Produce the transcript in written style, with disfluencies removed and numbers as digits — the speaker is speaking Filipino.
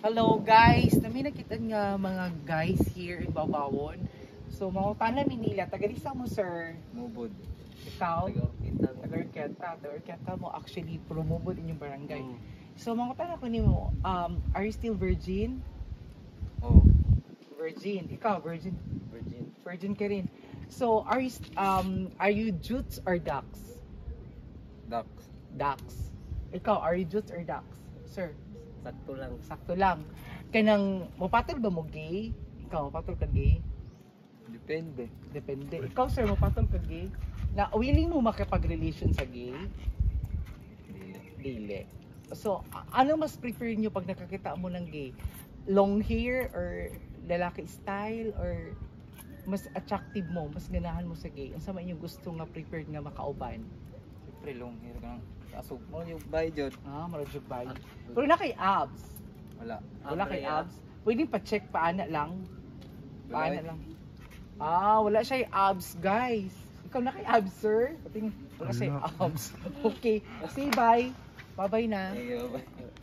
Hello guys, nami nakita nga mga guys here in Bawbawon. So mangutana mi nila, taga di sa mo sir? Mubod. Ikaw? Taga-Orquita. Taga-Orquita mo actually promobod inyong barangay. Mm. So mangutana ko nimo, are you still virgin? Oh, Virgin. Ikaw virgin? virgin. Virgin ka rin. So are you jutes or ducks? Ducks. Ducks. Ikaw, are you jutes or ducks? Sir? Sakto lang. Sakto lang. Kanang mapatol ba mo gay? Ikaw mapatol ka gay? Depende. Depende. Ikaw sir, mapatol ka gay? Na willing mo makipag-relation sa gay? Dili. Dili. So, ano mas prefer nyo pag nakakita mo ng gay? Long hair or lalaki style or mas attractive mo, mas ganahan mo sa gay? Ang sama inyong gusto nga preferred nga makauban? Siyempre, long hair ka lang. Asog mo yung bayjod. Maradjog ba? Pero na kay abs. Wala. Wala kay abs. Pwedeng pa-check paana lang. Wala Paana eh. lang. Wala siya yung abs, guys. Ikaw na kay abs, sir. Pating wala siya yung abs. Okay. Say bye. Bye-bye na. Ay, bye.